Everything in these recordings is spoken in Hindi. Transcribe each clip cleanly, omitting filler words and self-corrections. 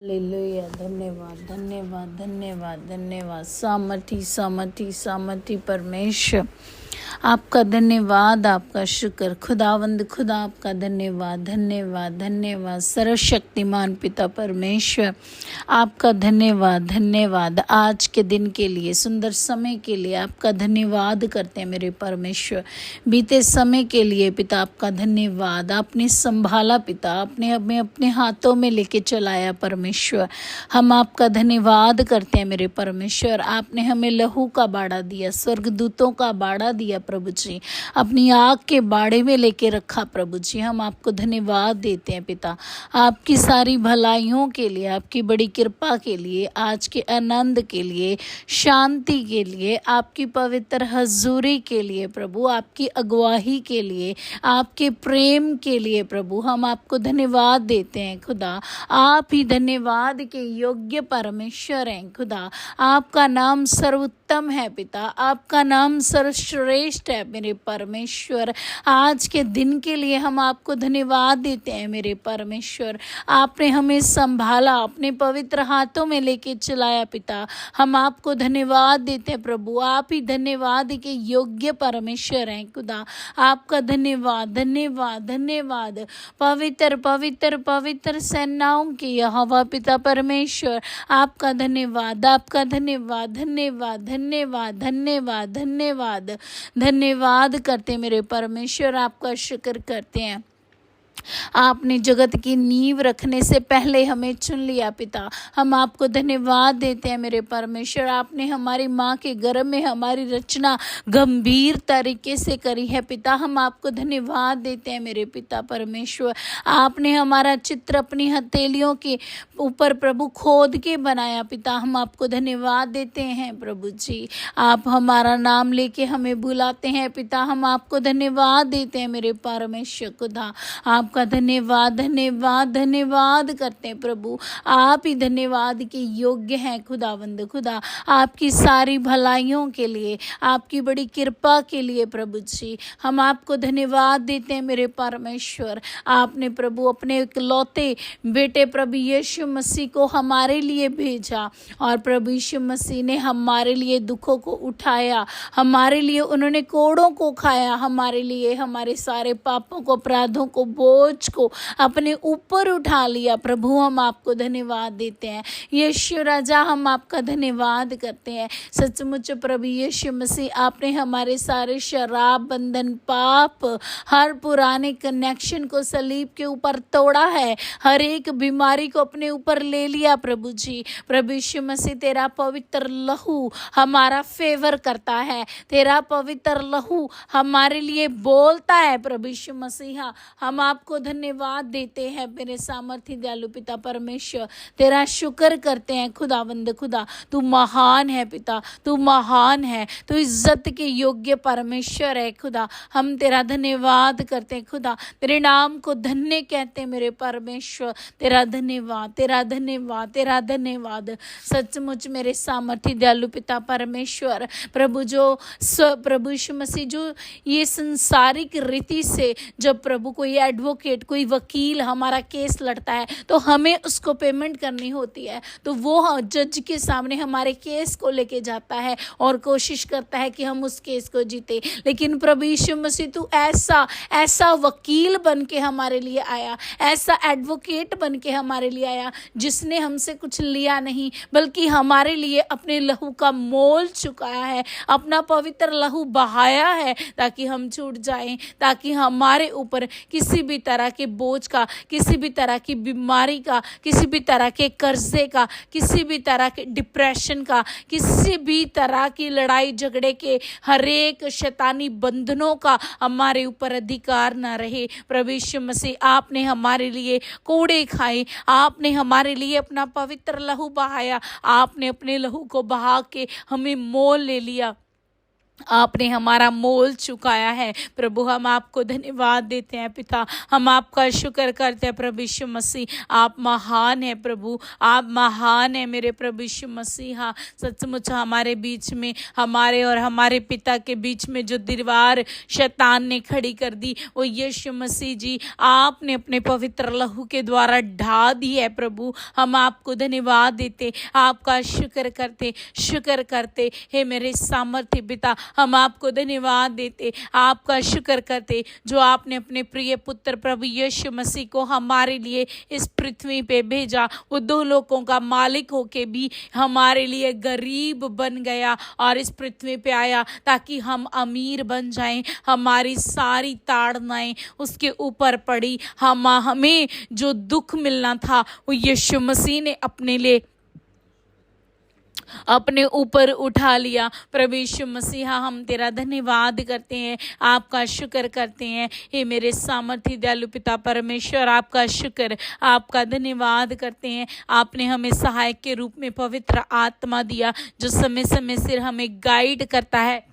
हालेलुया। धन्यवाद धन्यवाद धन्यवाद धन्यवाद। सामर्थी सामर्थी सामर्थी परमेश्वर, आपका धन्यवाद, आपका शुक्र। खुदावंद खुदा, आपका धन्यवाद धन्यवाद धन्यवाद। सर्वशक्तिमान पिता परमेश्वर, आपका धन्यवाद धन्यवाद। आज के दिन के लिए, सुंदर समय के लिए आपका धन्यवाद करते हैं मेरे परमेश्वर। बीते समय के लिए पिता आपका धन्यवाद। आपने संभाला पिता, आपने हमें अपने हाथों में लेके चलाया परमेश्वर। हम आपका धन्यवाद करते हैं मेरे परमेश्वर। आपने हमें लहू का बाड़ा दिया, स्वर्गदूतों का बाड़ा दिया प्रभु जी, अपनी आग के बाड़े में लेके रखा प्रभु जी। हम आपको धन्यवाद देते हैं पिता, आपकी सारी भलाइयों के लिए, आपकी बड़ी कृपा के लिए, आज के आनंद के लिए, शांति के लिए, आपकी पवित्र हजूरी के लिए प्रभु, आपकी अगुवाही के लिए, आपके प्रेम के लिए प्रभु। हम आपको धन्यवाद देते हैं खुदा। आप ही धन्यवाद के योग्य परमेश्वर हैं खुदा। आपका नाम सर्वोत्तम है पिता, आपका नाम सर्वश्रेष्ठ है मेरे परमेश्वर। आज के दिन के लिए हम आपको धन्यवाद देते हैं मेरे परमेश्वर। आपने हमें संभाला, अपने पवित्र हाथों में लेके चलाया पिता। हम आपको धन्यवाद देते हैं प्रभु। आप ही धन्यवाद के योग्य परमेश्वर हैं खुदा। आपका धन्यवाद धन्यवाद धन्यवाद। पवित्र पवित्र पवित्र सेनाओं के यहोवा पिता परमेश्वर, आपका धन्यवाद, आपका धन्यवाद धन्यवाद धन्यवाद धन्यवाद धन्यवाद धन्यवाद करते मेरे परमेश्वर। आपका शुक्र करते हैं। आपने जगत की नींव रखने से पहले हमें चुन लिया पिता। हम आपको धन्यवाद देते हैं मेरे परमेश्वर। आपने हमारी माँ के गर्भ में हमारी रचना गंभीर तरीके से करी है पिता। हम आपको धन्यवाद देते हैं मेरे पिता परमेश्वर। आपने हमारा चित्र अपनी हथेलियों के ऊपर प्रभु खोद के बनाया पिता। हम आपको धन्यवाद देते हैं प्रभु जी। आप हमारा नाम लेके हमें बुलाते हैं पिता। हम आपको धन्यवाद देते हैं मेरे परमेश्वर खुदा। आपका धन्यवाद धन्यवाद धन्यवाद करते हैं प्रभु। आप ही धन्यवाद के योग्य हैं खुदावंद खुदा। आपकी सारी भलाइयों के लिए, आपकी बड़ी कृपा के लिए प्रभु जी, हम आपको धन्यवाद देते हैं मेरे परमेश्वर। आपने प्रभु अपने इकलौते बेटे प्रभु यीशु मसीह को हमारे लिए भेजा, और प्रभु यीशु मसीह ने हमारे लिए दुखों को उठाया, हमारे लिए उन्होंने कोड़ों को खाया, हमारे लिए हमारे सारे पापों को, अपराधों को, बोझ को अपने ऊपर उठा लिया प्रभु। हम आपको धन्यवाद देते हैं यीशु राजा। हम आपका धन्यवाद करते हैं सचमुच प्रभु यीशु मसीह। आपने हमारे सारे शराब बंधन, पाप, हर पुराने कनेक्शन को सलीब के ऊपर तोड़ा है, हर एक बीमारी को अपने ऊपर ले लिया प्रभु जी। प्रभु यीशु मसीह, तेरा पवित्र लहू हमारा फेवर करता है, तेरा पवित्र लहू हमारे लिए बोलता है प्रभु यीशु मसीहा। हम आपको धन्यवाद देते हैं मेरे सामर्थी दयालु पिता परमेश्वर। तेरा शुक्र करते हैं खुदावंद खुदा। तू महान है पिता, तू महान है, तू इज्जत के योग्य परमेश्वर है खुदा। हम तेरा धन्यवाद करते हैं खुदा, तेरे नाम को धन्य कहते हैं मेरे परमेश्वर। तेरा धन्यवाद, तेरा धन्यवाद, तेरा धन्यवाद सचमुच मेरे सामर्थी दयालु पिता परमेश्वर। प्रभु जो प्रभु यीशु मसीह, जो ये संसारिक रीति से जब प्रभु कोई एडवोकेट, कोई वकील हमारा केस लड़ता है तो हमें उसको पेमेंट करनी होती है, तो वो जज के सामने हमारे केस को लेके जाता है और कोशिश करता है कि हम उस केस को जीते। लेकिन प्रभु यीशु मसीह, तू ऐसा वकील बन के हमारे लिए आया, ऐसा एडवोकेट बन के हमारे लिए आया, जिसने हमसे कुछ लिया नहीं बल्कि हमारे लिए अपने लहू का मोल चुकाया है, अपना पवित्र लहू बहाया है ताकि हम छूट जाएं, ताकि हमारे ऊपर किसी भी तरह के बोझ का, किसी भी तरह की बीमारी का, किसी भी तरह के कर्जे का, किसी भी तरह के डिप्रेशन का, किसी भी तरह की लड़ाई झगड़े के हर एक शैतानी बंधनों का हमारे ऊपर अधिकार ना रहे। प्रभु यीशु मसीह, आपने हमारे लिए कोड़े खाए, आपने हमारे लिए अपना पवित्र लहू बहाया, आपने अपने लहू को बहा के हमें मोल ले लिया। आपने हमारा मोल चुकाया है प्रभु। हम आपको धन्यवाद देते हैं पिता, हम आपका शुक्र करते हैं प्रभु यीशु मसीह। आप महान है प्रभु, आप महान है मेरे प्रभु यीशु मसीह। हाँ, सचमुच हमारे बीच में, हमारे और हमारे पिता के बीच में जो दीवार शैतान ने खड़ी कर दी, वो यीशु मसीह जी आपने अपने पवित्र लहू के द्वारा ढा दी है प्रभु। हम आपको धन्यवाद देते, आपका शुक्र करते हे मेरे सामर्थ्य पिता। हम आपको धन्यवाद देते, आपका शुक्र करते जो आपने अपने प्रिय पुत्र प्रभु यीशु मसीह को हमारे लिए इस पृथ्वी पे भेजा। वो दो लोगों का मालिक होके भी हमारे लिए गरीब बन गया और इस पृथ्वी पे आया ताकि हम अमीर बन जाएं। हमारी सारी ताड़नाएं उसके ऊपर पड़ी। हमें जो दुख मिलना था वो यीशु मसीह ने अपने ऊपर उठा लिया। प्रभु यीशु मसीहा, हम तेरा धन्यवाद करते हैं, आपका शुक्र करते हैं। हे मेरे सामर्थ्य दयालु पिता परमेश्वर, आपका शुक्र, आपका धन्यवाद करते हैं। आपने हमें सहायक के रूप में पवित्र आत्मा दिया जो समय समय से हमें गाइड करता है,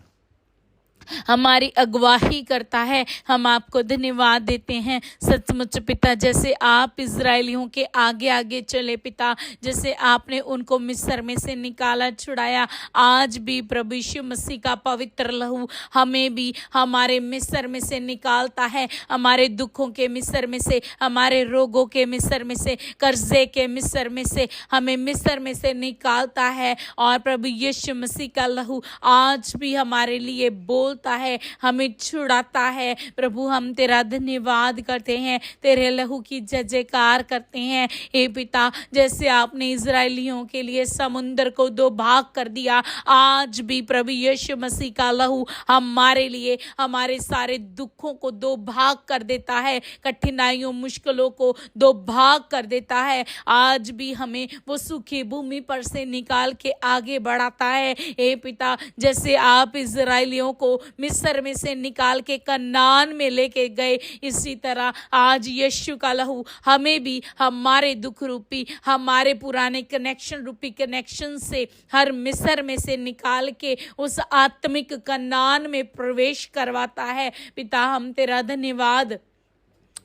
हमारी अगुवाही करता है। हम आपको धन्यवाद देते हैं सचमुच पिता। जैसे आप इजरायलियों के आगे आगे चले पिता, जैसे आपने उनको मिस्र में से निकाला छुड़ाया, आज भी प्रभु यीशु मसीह का पवित्र लहू हमें भी हमारे मिस्र में से निकालता है, हमारे दुखों के मिस्र में से, हमारे रोगों के मिस्र में से, कर्जे के मिस्र में से, हमें मिस्र में से निकालता है। और प्रभु यीशु मसीह का लहू आज भी हमारे लिए बोलता है, हमें छुड़ाता है। प्रभु हम तेरा धन्यवाद करते हैं, तेरे लहू की जय जयकार करते हैं। हे पिता, जैसे आपने इजरायलियों के लिए समुद्र को दो भाग कर दिया, आज भी प्रभु यीशु मसीह का लहू हमारे लिए हमारे सारे दुखों को दो भाग कर देता है, कठिनाइयों मुश्किलों को दो भाग कर देता है। आज भी हमें वो सूखी भूमि पर से निकाल के आगे बढ़ाता है। हे पिता, जैसे आप इजरायलियों को मिस्र में से निकाल के कनान में लेके गए, इसी तरह आज यीशु का लहू हमें भी हमारे दुख रूपी, हमारे पुराने कनेक्शन रूपी कनेक्शन से, हर मिस्र में से निकाल के उस आत्मिक कनान में प्रवेश करवाता है। पिता हम तेरा धन्यवाद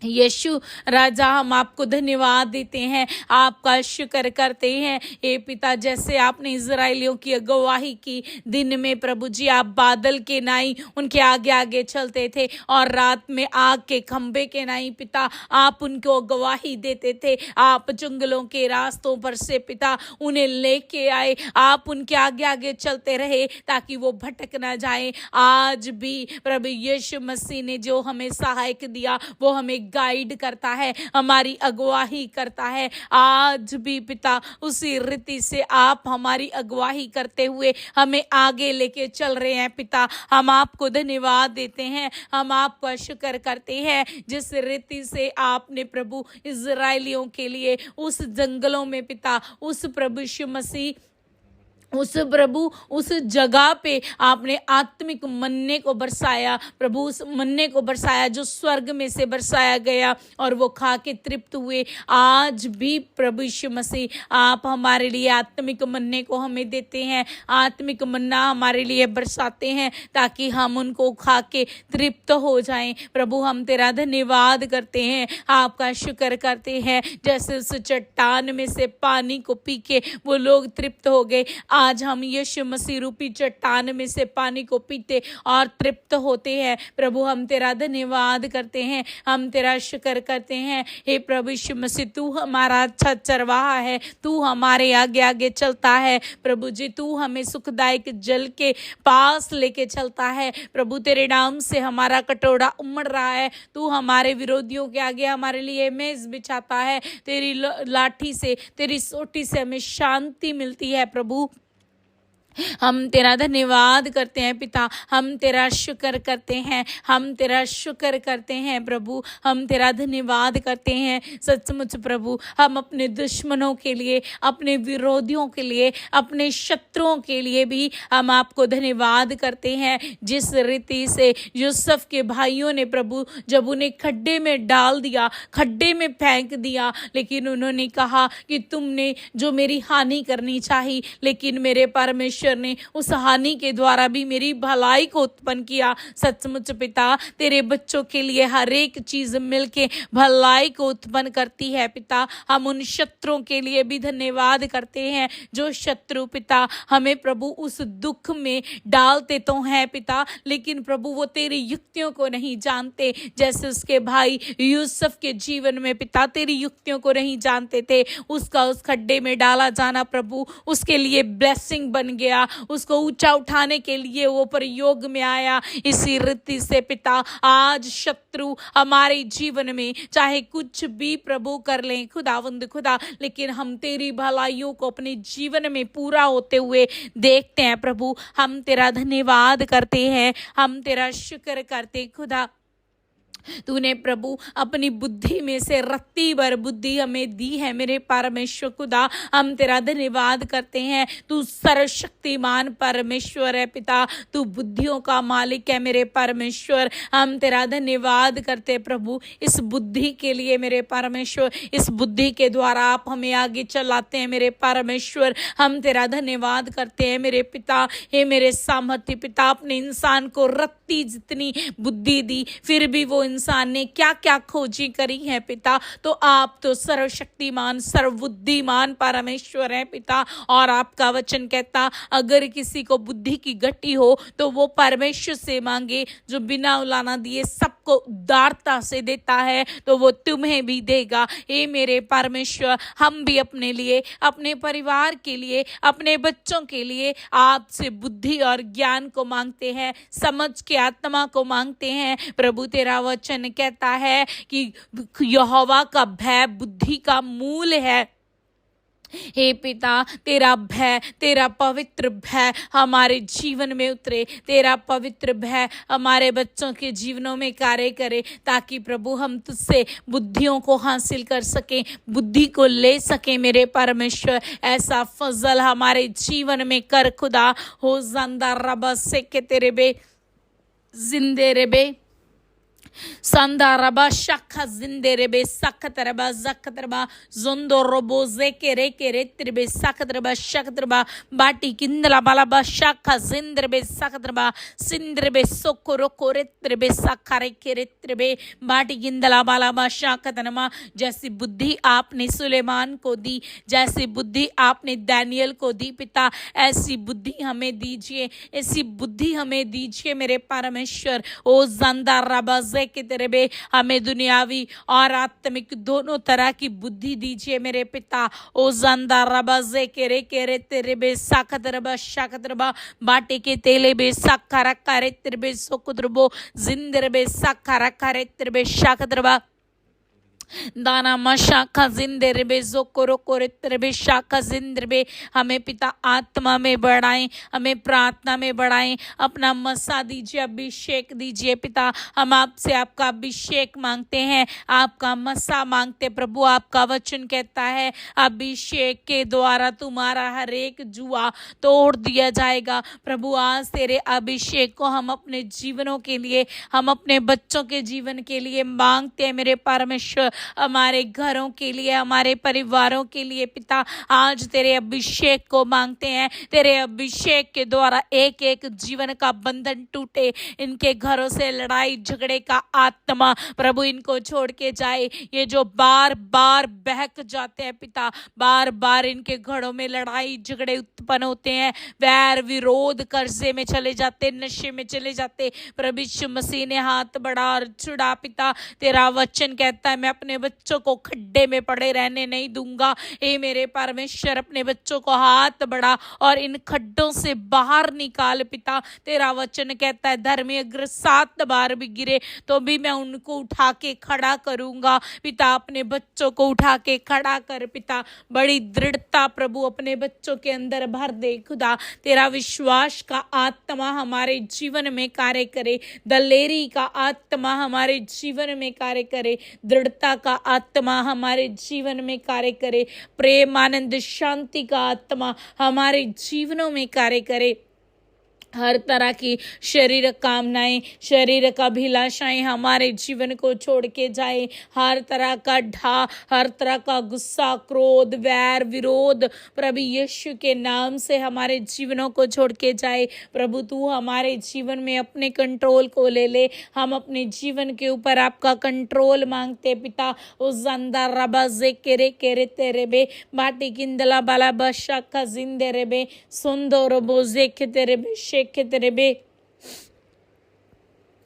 यीशु राजा, हम आपको धन्यवाद देते हैं, आपका शुक्र करते हैं। हे पिता, जैसे आपने इजरायलियों की अगुवाही की, दिन में प्रभु जी आप बादल के नाई उनके आगे आगे चलते थे और रात में आग के खंबे के नाई पिता आप उनको अगुवाही देते थे। आप जंगलों के रास्तों पर से पिता उन्हें लेके आए, आप उनके आगे आगे चलते रहे ताकि वो भटक ना जाए। आज भी प्रभु यीशु मसीह ने जो हमें सहायक दिया वो हमें गाइड करता है, हमारी अगुवाही करता है। आज भी पिता उसी रीति से आप हमारी अगुवाही करते हुए हमें आगे लेके चल रहे हैं। पिता हम आपको धन्यवाद देते हैं, हम आपका शुक्र करते हैं जिस रीति से आपने प्रभु इजरायलियों के लिए उस जंगलों में पिता उस प्रभु यीशु मसीह उस प्रभु उस जगह पे आपने आत्मिक मन्ने को बरसाया। प्रभु उस मन्ने को बरसाया जो स्वर्ग में से बरसाया गया और वो खा के तृप्त हुए। आज भी प्रभु यीशु मसीह आप हमारे लिए आत्मिक मन्ने को हमें देते हैं, आत्मिक मन्ना हमारे लिए बरसाते हैं ताकि हम उनको खा के तृप्त हो जाएं। प्रभु हम तेरा धन्यवाद करते हैं, आपका शुक्र करते हैं। जैसे उस चट्टान में से पानी को पी के वो लोग तृप्त हो गए, आज हम यीशु मसीह रूपी चट्टान में से पानी को पीते और तृप्त होते हैं। प्रभु हम तेरा धन्यवाद करते हैं, हम तेरा शुक्र करते हैं। हे प्रभु यीशु मसीह, तू हमारा अच्छा चरवाहा है, तू हमारे आगे आगे चलता है। प्रभु जी तू हमें सुखदायक जल के पास लेके चलता है। प्रभु तेरे नाम से हमारा कटोरा उमड़ रहा है, तू हमारे विरोधियों के आगे हमारे लिए मेज बिछाता है। तेरी लाठी से, तेरी सोटी से हमें शांति मिलती है। प्रभु हम तेरा धन्यवाद करते हैं पिता, हम तेरा शुक्र करते हैं, हम तेरा शुक्र करते हैं। प्रभु हम तेरा धन्यवाद करते हैं। सचमुच प्रभु हम अपने दुश्मनों के लिए, अपने विरोधियों के लिए, अपने शत्रुओं के लिए भी हम आपको धन्यवाद करते हैं। जिस रीति से यूसुफ के भाइयों ने प्रभु जब उन्हें खड्डे में डाल दिया, खड्डे में फेंक दिया, लेकिन उन्होंने कहा कि तुमने जो मेरी हानि करनी चाहिए, लेकिन मेरे परमेश्वर परमेश्वर ने उस हानि के द्वारा भी मेरी भलाई को उत्पन्न किया। सचमुच पिता तेरे बच्चों के लिए हर एक चीज मिलके भलाई को उत्पन्न करती है पिता। हम उन शत्रुओं के लिए भी धन्यवाद करते हैं जो शत्रु पिता हमें प्रभु उस दुख में डालते तो हैं पिता, लेकिन प्रभु वो तेरी युक्तियों को नहीं जानते। जैसे उसके भाई यूसुफ के जीवन में पिता तेरी युक्तियों को नहीं जानते थे, उसका उस खड्डे में डाला जाना प्रभु उसके लिए ब्लेसिंग बन गया, उसको ऊंचा उठाने के लिए वो प्रयोग में आया। इसी रीति से पिता आज शत्रु हमारे जीवन में चाहे कुछ भी प्रभु कर लें खुदावंद खुदा, लेकिन हम तेरी भलाइयों को अपने जीवन में पूरा होते हुए देखते हैं प्रभु। हम तेरा धन्यवाद करते हैं, हम तेरा शुक्र करते खुदा। तूने प्रभु अपनी बुद्धि में से रत्ती भर बुद्धि हमें दी है मेरे परमेश्वर खुदा, हम तेरा धन्यवाद करते हैं। तू सर्वशक्तिमान परमेश्वर है पिता, तू बुद्धियों का मालिक है मेरे परमेश्वर। हम तेरा धन्यवाद करते प्रभु इस बुद्धि के लिए मेरे परमेश्वर, इस बुद्धि के द्वारा आप हमें आगे चलाते हैं मेरे परमेश्वर। हम तेरा धन्यवाद करते हैं मेरे पिता। हे मेरे सामर्थ्य पिता, अपने इंसान को रत्ती जितनी बुद्धि दी, फिर भी वो इंसान ने क्या क्या खोजी करी है पिता। तो आप तो सर्वशक्तिमान सर्वबुद्धिमान परमेश्वर है पिता, और आपका वचन कहता अगर किसी को बुद्धि की गट्टी हो तो वो परमेश्वर से मांगे जो बिना उलाना दिए सबको उदारता से देता है, तो वो तुम्हें भी देगा। हे मेरे परमेश्वर, हम भी अपने लिए, अपने परिवार के लिए, अपने बच्चों के लिए आपसे बुद्धि और ज्ञान को मांगते हैं, समझ के आत्मा को मांगते हैं प्रभु। तेरा वचन कहता है कि यहोवा का भय बुद्धि का मूल है। हे पिता, तेरा भय, तेरा पवित्र भय हमारे जीवन में उतरे, तेरा पवित्र भय हमारे बच्चों के जीवनों में कार्य करे, ताकि प्रभु हम तुझसे बुद्धियों को हासिल कर सकें, बुद्धि को ले सकें मेरे परमेश्वर। ऐसा फजल हमारे जीवन में कर खुदा। हो ज़ंदा रबा से के तेरे बे जिंदे रे बे संदारबा शाखा जिंदेरेबे सकतरबा जकतरबा जोंदोरोबो जेकेरे केरे तिरबे सकतरबा शकतरबा बाटी किंदला बालाबा शाखा जिंदरबे सकतरबा सिंदरबे सोकोरो कोरे तिरबे सखारे केरे तिरबे बाटी किंदला बालाबा शाखतनमा। जैसी बुद्धि आपने सुलेमान को दी, जैसी बुद्धि आपने दानियल को दी पिता, ऐसी बुद्धि हमें दीजिए, ऐसी बुद्धि हमें दीजिए मेरे परमेश्वर। ओ ज़ंदारबा के तेरे बे हमें दुनियावी और आत्मिक दोनों तरह की बुद्धि दीजिए मेरे पिता। ओ ज़ंदा रबाज़े के रे तेरे बे साखत रबा शाखत रबा बाटे के तेले बे साखा करे तेरे बे सोकुद्रबो जिंदर बे साखा करे तेरे बे शाखत रबा दाना मशाखा जिंदर बे जोकोरो कोरे तेरे बे शाखा जिंदर बे। हमें पिता आत्मा में बढ़ाएं, हमें प्रार्थना में बढ़ाएं, अपना मसा दीजिए, अभिषेक दीजिए पिता। हम आपसे आपका अभिषेक मांगते हैं, आपका मसा मांगते प्रभु। आपका वचन कहता है अभिषेक के द्वारा तुम्हारा हर एक जुआ तोड़ दिया जाएगा प्रभु। आज तेरे अभिषेक को हम अपने जीवनों के लिए, हम अपने बच्चों के जीवन के लिए मांगते हैं मेरे परमेश्वर, हमारे घरों के लिए, हमारे परिवारों के लिए पिता। आज तेरे अभिषेक को मांगते हैं, तेरे अभिषेक के द्वारा एक एक जीवन का बंधन टूटे, इनके घरों से लड़ाई झगड़े का आत्मा प्रभु इनको छोड़ के जाए। ये जो बार बार बहक जाते हैं पिता, बार बार इनके घरों में लड़ाई झगड़े उत्पन्न होते हैं, वैर विरोध कर्जे में चले जाते, नशे में चले जाते, प्रभु यीशु मसीह ने हाथ बढ़ा और छुड़ा पिता। तेरा वचन कहता है मैं अपने बच्चों को खड्डे में पड़े रहने नहीं दूंगा। ए मेरे परमेश्वर, अपने बच्चों को हाथ बढ़ा और इन खड्डों से बाहर निकाल पिता। तेरा वचन कहता है धर्मी अगर 7 बार भी गिरे तो भी मैं उनको उठा के खड़ा करूंगा पिता। अपने बच्चों को उठा के खड़ा कर पिता, बड़ी दृढ़ता प्रभु अपने बच्चों के अंदर भर दे खुदा। तेरा विश्वास का आत्मा हमारे जीवन में कार्य करे, दलेरी का आत्मा हमारे जीवन में कार्य करे, दृढ़ता का आत्मा हमारे जीवन में कार्य करे, प्रेम आनंद शांति का आत्मा हमारे जीवनों में कार्य करे। हर तरह की शरीर कामनाएं, शरीर का अभिलाषाएं हमारे जीवन को छोड़ के जाए। हर तरह का हर तरह का गुस्सा, क्रोध, वैर, विरोध प्रभु यीशु के नाम से हमारे जीवनों को छोड़ के जाए। प्रभु तू हमारे जीवन में अपने कंट्रोल को ले ले। हम अपने जीवन के ऊपर आपका कंट्रोल मांगते पिता। उस अंदर रबा जे केरे केरे तेरे बे बाटी किंदला बाला बशा का जिंदे रे बे सुंदर बोजे के तेरे बे के तेरे बे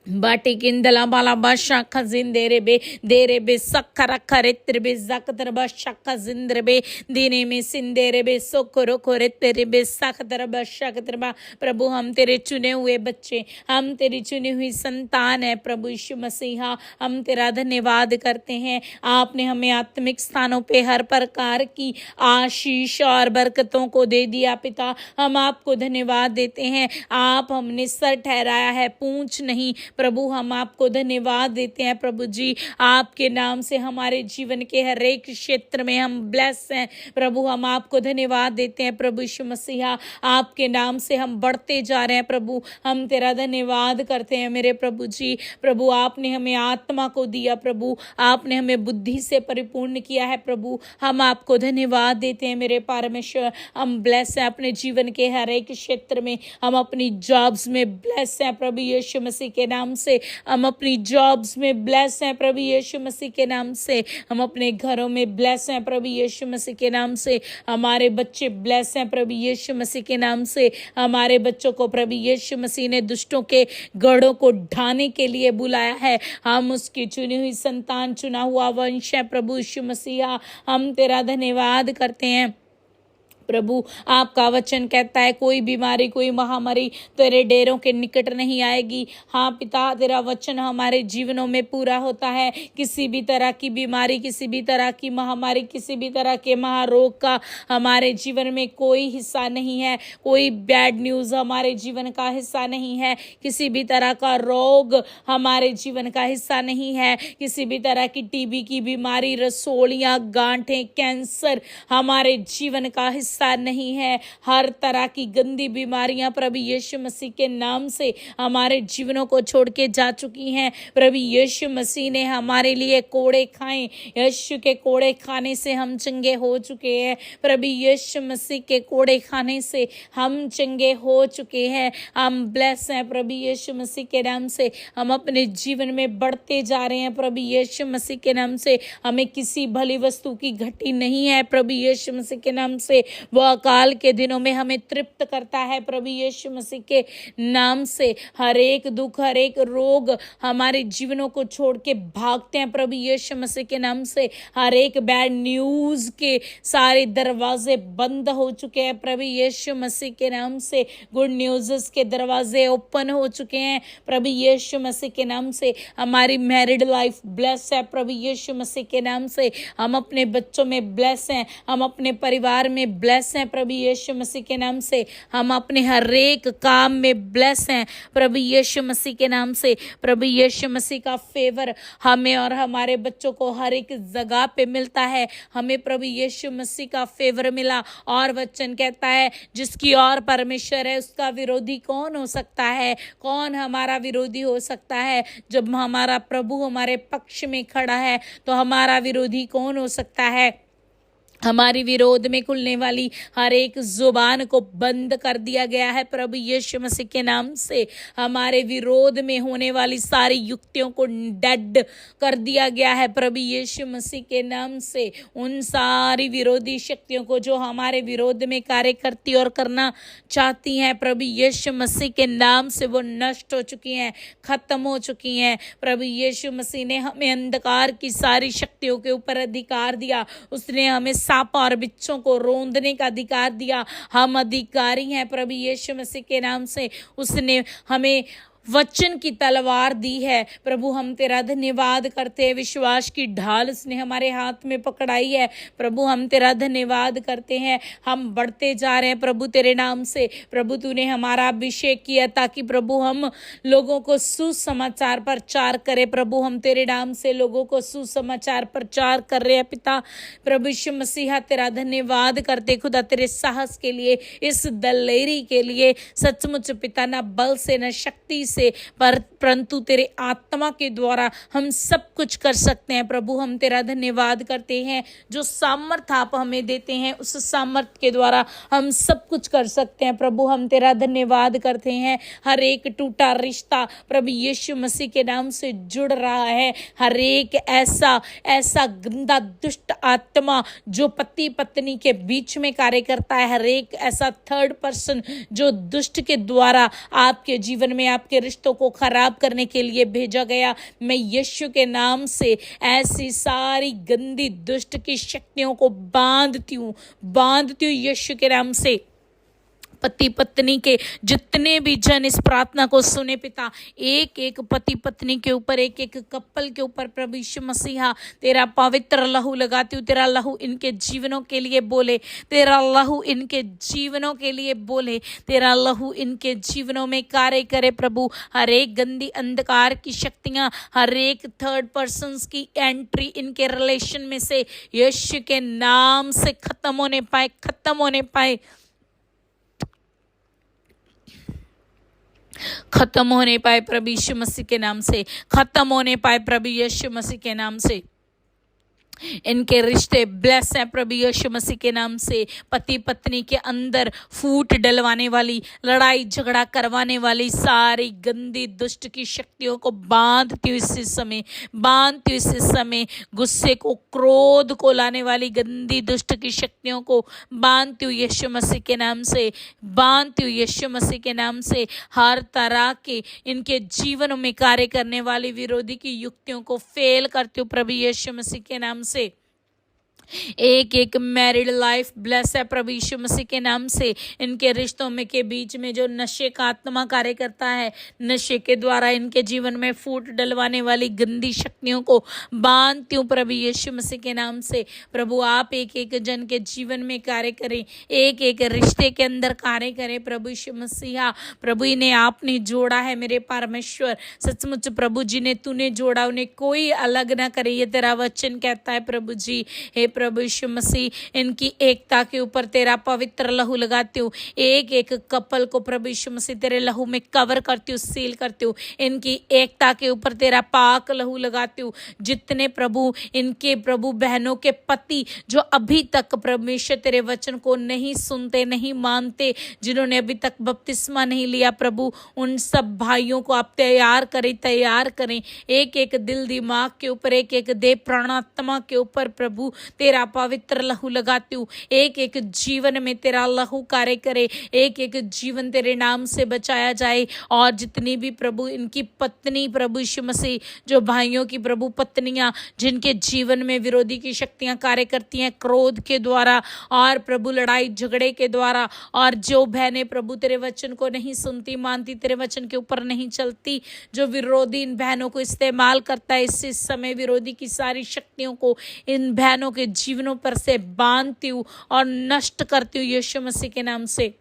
बाटी किंदला बाला बाशा खजिन दे रे बे सक्खर खरे तेरे बे जकतर बाशा खजिंदर बे दीने में सिंदेरे बे सोकरो खोरे तेरे बे सखतर बाशा कतर बा। प्रभु हम तेरे चुने हुए बच्चे, हम तेरी चुनी हुई संतान है प्रभु यीशु मसीहा। हम तेरा धन्यवाद करते हैं। आपने हमें आत्मिक स्थानों पे हर प्रकार की आशीष और बरकतों को दे दिया पिता। हम आपको धन्यवाद देते हैं। आप हमने सर ठहराया है, पूंछ नहीं। प्रभु हम आपको धन्यवाद देते हैं प्रभु जी। आपके नाम से हमारे जीवन के हर एक क्षेत्र में हम ब्लेस हैं प्रभु। हम आपको धन्यवाद देते हैं प्रभु यीशु मसीहा। आपके नाम से हम बढ़ते जा रहे हैं प्रभु। हम तेरा धन्यवाद करते हैं मेरे प्रभु जी। प्रभु आपने हमें आत्मा को दिया प्रभु, आपने हमें बुद्धि से परिपूर्ण किया है प्रभु। हम आपको धन्यवाद देते हैं मेरे परमेश्वर। हम ब्लेस हैं अपने जीवन के हर एक क्षेत्र में। हम अपनी जॉब्स में ब्लेस हैं प्रभु यीशु मसीह के नाम से। हम अपनी जॉब्स में ब्लेस हैं प्रभु यीशु मसीह के नाम से। हम अपने घरों में ब्लेस हैं प्रभु यीशु मसीह के नाम से। हमारे बच्चे ब्लेस हैं प्रभु यीशु मसीह के नाम से। हमारे बच्चों को प्रभु यीशु मसीह ने दुष्टों के गढ़ों को ढाने के लिए बुलाया है। हम उसकी चुनी हुई संतान, चुना हुआ वंश है प्रभु यीशु मसीहा। हम तेरा धन्यवाद करते हैं प्रभु। आपका वचन कहता है कोई बीमारी, कोई महामारी तेरे डेरों के निकट नहीं आएगी। हाँ पिता, तेरा वचन हमारे जीवनों में पूरा होता है। किसी भी तरह की बीमारी, किसी भी तरह की महामारी, किसी भी तरह के महारोग का हमारे जीवन में कोई हिस्सा नहीं है। कोई बैड न्यूज़ हमारे जीवन का हिस्सा नहीं है। किसी भी तरह का रोग हमारे जीवन का हिस्सा नहीं है। किसी भी तरह की टीबी की बीमारी, रसोलियाँ, गांठें, कैंसर हमारे जीवन का हिस्सा नहीं है। हर तरह की गंदी बीमारियां प्रभु यीशु मसीह के नाम से हमारे जीवनों को छोड़ के जा चुकी हैं। प्रभु यीशु मसीह ने हमारे लिए कोड़े खाए। यीशु के कोड़े खाने से हम चंगे हो चुके हैं। प्रभु यीशु मसीह के कोड़े खाने से हम चंगे हो चुके हैं। हम ब्लेस हैं प्रभु यीशु मसीह के नाम से। हम अपने जीवन में बढ़ते जा रहे हैं प्रभु यीशु मसीह के नाम से। हमें किसी भली वस्तु की घटी नहीं है प्रभु यीशु मसीह के नाम से। वह अकाल के दिनों में हमें तृप्त करता है प्रभु यीशु मसीह के नाम से। हर एक दुख, हर एक रोग हमारे जीवनों को छोड़ के भागते हैं प्रभु यीशु मसीह के नाम से। हर एक बैड न्यूज़ के सारे दरवाजे बंद हो चुके हैं प्रभु यीशु मसीह के नाम से। गुड न्यूज़ के दरवाजे ओपन हो चुके हैं प्रभु यीशु मसीह के नाम से। हमारी मैरिड लाइफ ब्लेस है प्रभु यीशु मसीह के नाम से। हम अपने बच्चों में ब्लेस हैं। हम अपने परिवार में ब्लेस हैं प्रभु यीशु मसीह के नाम से। हम अपने हर एक काम में ब्लेस हैं प्रभु यीशु मसीह के नाम से। प्रभु यीशु मसीह का फेवर हमें और हमारे बच्चों को हर एक जगह पे मिलता है। हमें प्रभु यीशु मसीह का फेवर मिला और वचन कहता है जिसकी और परमेश्वर है उसका विरोधी कौन हो सकता है। कौन हमारा विरोधी हो सकता है। जब हमारा प्रभु हमारे पक्ष में खड़ा है तो हमारा विरोधी कौन हो सकता है। हमारी विरोध में खुलने वाली हर एक जुबान को बंद कर दिया गया है प्रभु यीशु मसीह के नाम से। हमारे विरोध में होने वाली सारी युक्तियों को डेड कर दिया गया है प्रभु यीशु मसीह के नाम से। उन सारी विरोधी शक्तियों को जो हमारे विरोध में कार्य करती और करना चाहती हैं प्रभु यीशु मसीह के नाम से वो नष्ट हो चुकी हैं, खत्म हो चुकी हैं। प्रभु यीशु मसीह ने हमें अंधकार की सारी शक्तियों के ऊपर अधिकार दिया। उसने हमें सांप और बिच्छों को रौंदने का अधिकार दिया। हम अधिकारी हैं प्रभु यीशु मसीह के नाम से। उसने हमें वचन की तलवार दी है। प्रभु हम तेरा धन्यवाद करते हैं, विश्वास की ढाल उसने हमारे हाथ में पकड़ाई है। प्रभु हम तेरा धन्यवाद करते हैं, हम बढ़ते जा रहे हैं प्रभु तेरे नाम से। प्रभु तूने हमारा अभिषेक किया ताकि प्रभु हम लोगों को सुसमाचार प्रचार करें। प्रभु हम तेरे नाम से लोगों को सुसमाचार प्रचार कर रहे हैं पिता। प्रभु यीशु मसीहा तेरा धन्यवाद करते खुदा तेरे साहस के लिए, इस दलेरी के लिए। सचमुच पिता ना बल से न शक्ति से परंतु तेरे आत्मा के द्वारा हम सब कुछ कर सकते हैं। प्रभु हम तेरा धन्यवाद करते हैं, जो सामर्थ आप हमें देते हैं उस सामर्थ के द्वारा हम सब कुछ कर सकते हैं। प्रभु हम तेरा धन्यवाद करते हैं, हर एक टूटा रिश्ता प्रभु यीशु मसीह के नाम से जुड़ रहा है। हर एक ऐसा गंदा दुष्ट आत्मा जो पति पत्नी के बीच में कार्य करता है, हर एक ऐसा थर्ड पर्सन जो दुष्ट के द्वारा आपके जीवन में आपके रिश्तों को खराब करने के लिए भेजा गया, मैं यीशु के नाम से ऐसी सारी गंदी दुष्ट की शक्तियों को बांधती हूँ यीशु के नाम से। पति पत्नी के जितने भी जन इस प्रार्थना को सुने पिता, एक एक पति पत्नी के ऊपर, एक एक कपल के ऊपर प्रभु यीशु मसीहा तेरा पवित्र लहू लगाती हूँ। तेरा लहू इनके जीवनों के लिए बोले, तेरा लहू इनके जीवनों के लिए बोले, तेरा लहू इनके जीवनों में कार्य करे। प्रभु हर एक गंदी अंधकार की शक्तियाँ, हर एक थर्ड पर्सन की एंट्री इनके रिलेशन में से यीशु के नाम से खत्म होने पाए, खत्म होने पाए प्रभु यीशु मसीह के नाम से, खत्म होने पाए प्रभु यीशु मसीह के नाम से। इनके रिश्ते ब्लेस हैं प्रभु यीशु मसीह के नाम से। पति पत्नी के अंदर फूट डलवाने वाली, लड़ाई झगड़ा करवाने वाली सारी गंदी दुष्ट की शक्तियों को बांधती हूँ इस समय, गुस्से को, क्रोध को लाने वाली गंदी दुष्ट की शक्तियों को बांधती हूँ यीशु मसीह के नाम से, यीशु मसीह के नाम से। हर तरह के इनके जीवन में कार्य करने वाली विरोधी की युक्तियों को फेल करती हूँ प्रभु यीशु मसीह के नाम से। एक एक मैरिड लाइफ ब्लेस है प्रभु यीशु मसीह के नाम से। इनके रिश्तों में के बीच में जो नशे का आत्मा कार्य करता है, नशे के द्वारा इनके जीवन में फूट डलवाने वाली गंदी शक्तियों को बांधती हूँ प्रभु यीशु मसीह के नाम से। प्रभु आप एक एक जन के जीवन में कार्य करें, एक एक रिश्ते के अंदर कार्य करें प्रभु यीशु मसीहा। प्रभु इन्हें आपने जोड़ा है मेरे परमेश्वर, सचमुच प्रभु जिन्हें तूने जोड़ा उन्हें कोई अलग ना करे, ये तेरा वचन कहता है प्रभु जी। हे प्रभु यीशु मसीह इनकी एकता के ऊपर तेरा पवित्र लहू लगाती हूँ। एक एक कपल को प्रभु यीशु मसीह तेरे लहू में कवर करती हूँ, सील करती हूँ। इनकी एकता के ऊपर तेरा पाक लहू लगाती हूँ। जितने प्रभु इनके प्रभु बहनों के पति जो अभी तक परमेश्वर तेरे वचन को नहीं सुनते, नहीं मानते, जिन्होंने अभी तक बपतिस्मा नहीं लिया, प्रभु उन सब भाइयों को आप तैयार करें। एक एक दिल दिमाग के ऊपर, एक एक देह प्राणात्मा के ऊपर प्रभु तेरा पवित्र लहू लगाती हूँ। एक एक जीवन में तेरा लहू कार्य करे, एक एक जीवन तेरे नाम से बचाया जाए। और जितनी भी प्रभु इनकी पत्नी प्रभु यीशु मसीह, जो भाइयों की प्रभु पत्नियां जिनके जीवन में विरोधी की शक्तियां कार्य करती हैं क्रोध के द्वारा और प्रभु लड़ाई झगड़े के द्वारा, और जो बहनें प्रभु तेरे वचन को नहीं सुनती, मानती, तेरे वचन के ऊपर नहीं चलती, जो विरोधी इन बहनों को इस्तेमाल करता है, इस समय विरोधी की सारी शक्तियों को इन बहनों के जीवनों पर से बांधती हूँ और नष्ट करती हूँ यीशु मसीह के नाम से।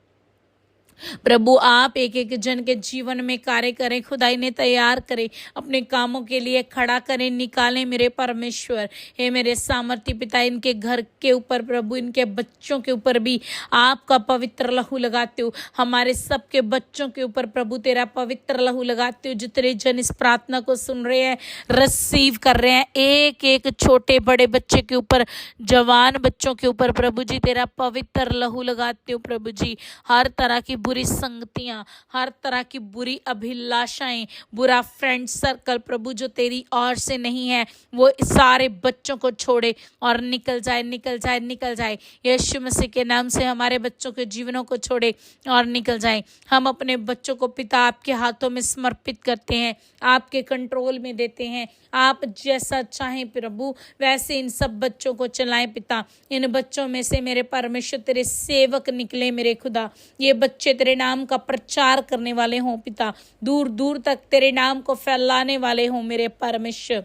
प्रभु आप एक एक जन के जीवन में कार्य करें, खुदाई ने तैयार करें, अपने कामों के लिए खड़ा करें, निकालें मेरे परमेश्वर। हे मेरे सामर्थी पिता, इनके घर के ऊपर प्रभु, इनके बच्चों के ऊपर भी आपका पवित्र लहू लगाते हो। हमारे सबके बच्चों के ऊपर प्रभु तेरा पवित्र लहू लगाते हो। जितने जन इस प्रार्थना को सुन रहे हैं, रिसीव कर रहे हैं, एक एक छोटे बड़े बच्चे के ऊपर, जवान बच्चों के ऊपर प्रभु जी तेरा पवित्र लहू लगाते हो। प्रभु जी हर तरह की बुरी संगतियां, हर तरह की बुरी अभिलाषाएं, बुरा फ्रेंड सर्कल प्रभु जो तेरी ओर से नहीं है, वो सारे बच्चों को छोड़े और निकल जाए। यीशु मसीह के नाम से हमारे बच्चों के जीवनों को छोड़े और निकल जाए। हम अपने बच्चों को पिता आपके हाथों में समर्पित करते हैं, आपके कंट्रोल में देते हैं। आप जैसा चाहें प्रभु वैसे इन सब बच्चों को चलाएं पिता। इन बच्चों में से मेरे परमेश्वर तेरे सेवक निकले मेरे खुदा। ये बच्चे तेरे नाम का प्रचार करने वाले हों पिता, दूर दूर तक तेरे नाम को फैलाने वाले हों मेरे परमेश्वर।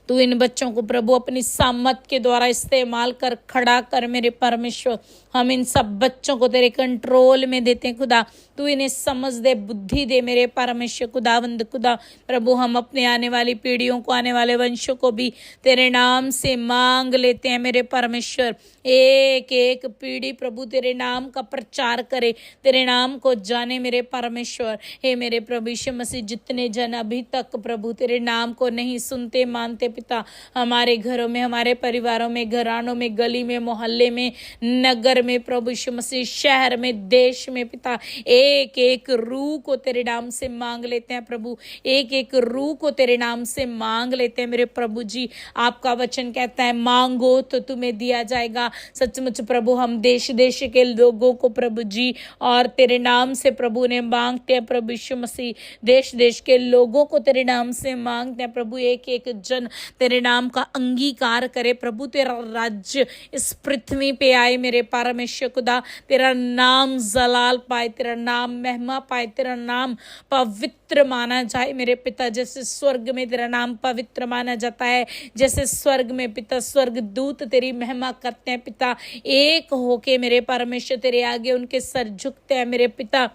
तू इन बच्चों को प्रभु अपनी सामत के द्वारा इस्तेमाल कर, खड़ा कर मेरे परमेश्वर। हम इन सब बच्चों को तेरे कंट्रोल में देते हैं खुदा। तू इन्हें समझ दे, बुद्धि दे मेरे परमेश्वर खुदावंद खुदा। प्रभु हम अपने आने वाली पीढ़ियों को, आने वाले वंशों को भी तेरे नाम से मांग लेते हैं मेरे परमेश्वर। एक एक पीढ़ी प्रभु तेरे नाम का प्रचार करे, तेरे नाम को जाने मेरे परमेश्वर। हे मेरे प्रभु यीशु मसीह, जितने जन अभी तक प्रभु तेरे नाम को नहीं सुनते मानते पिता, हमारे घरों में, हमारे परिवारों में, घरानों में, गली में, मोहल्ले में, नगर में प्रभु यीशु मसीह, शहर में, देश में पिता, एक एक रूह को तेरे नाम से मांग लेते हैं प्रभु। एक एक रूह को तेरे नाम से मांग लेते हैं मेरे प्रभु जी। आपका वचन कहता है मांगो तो तुम्हें दिया जाएगा। सचमुच प्रभु हम देश देश के लोगों को प्रभु जी और तेरे नाम से प्रभु ने मांगते हैं प्रभु यीशु मसीह। देश देश के लोगों को तेरे नाम से मांगते हैं प्रभु। एक एक जन तेरे नाम का अंगीकार करे प्रभु। तेरा राज्य इस पृथ्वी पे आए मेरे परमेश्वर खुदा। तेरा नाम जलाल पाए, तेरा नाम महिमा पाए, तेरा नाम पवित्र माना जाए मेरे पिता। जैसे स्वर्ग में तेरा नाम पवित्र माना जाता है, जैसे स्वर्ग में पिता स्वर्ग दूत तेरी महिमा करते हैं पिता, एक होके मेरे परमेश्वर तेरे आगे उनके सर झुकते हैं मेरे पिता।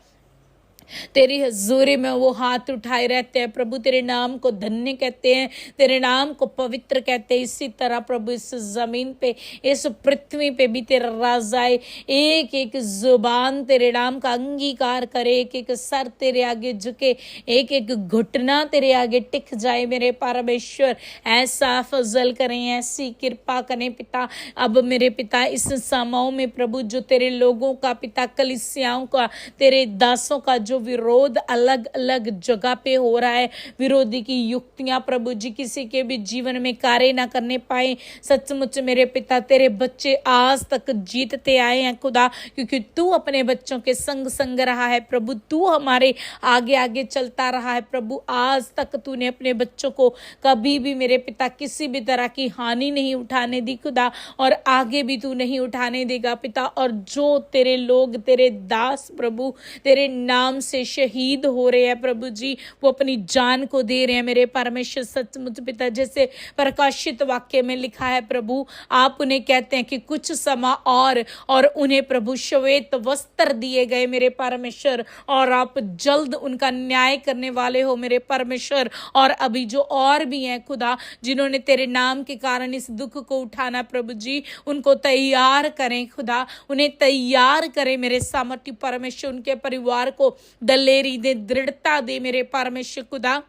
तेरी हजूरी में वो हाथ उठाए रहते हैं प्रभु। तेरे नाम को धन्य कहते हैं, तेरे नाम को पवित्र कहते हैं। इसी तरह प्रभु इस जमीन पे, इस पृथ्वी पे भी तेरा राज आए। एक एक जुबान तेरे नाम का अंगीकार करे, एक एक सर तेरे आगे झुके, एक एक घुटना तेरे आगे टिक जाए मेरे परमेश्वर। ऐसा फजल करें, ऐसी कृपा करें पिता। अब मेरे पिता इस समाओं में प्रभु जो तेरे लोगों का पिता, कलीसियाओं का, तेरे दासों का जो विरोध अलग अलग जगह पे हो रहा है, विरोधी की युक्तियां प्रभु जी किसी के भी जीवन में कार्य ना करने पाए। सचमुच मेरे पिता तेरे बच्चे आज तक जीतते आए हैं खुदा, क्योंकि तू अपने बच्चों के संग संग रहा है प्रभु। तू हमारे आगे आगे चलता रहा है प्रभु। आज तक तूने अपने बच्चों को कभी भी मेरे पिता किसी भी तरह की हानि नहीं उठाने दी खुदा, और आगे भी तू नहीं उठाने देगा पिता। और जो तेरे लोग, तेरे दास प्रभु तेरे नाम से शहीद हो रहे हैं प्रभु जी, वो अपनी जान को दे रहे हैं मेरे परमेश्वर। सचमुच पिता जैसे प्रकाशित वाक्य में लिखा है प्रभु, आप उन्हें कहते हैं कि कुछ समय और उन्हें प्रभु श्वेत वस्त्र दिए गए मेरे परमेश्वर, और आप जल्द उनका न्याय करने वाले हो मेरे परमेश्वर। और अभी जो और भी हैं खुदा जिन्होंने तेरे नाम के कारण इस दुख को उठाना प्रभु जी, उनको तैयार करें खुदा, उन्हें तैयार करें मेरे सामर्थ्य परमेश्वर। उनके परिवार को दलेरी दे, दृढ़ता दे मेरे परमेश्वर खुदा।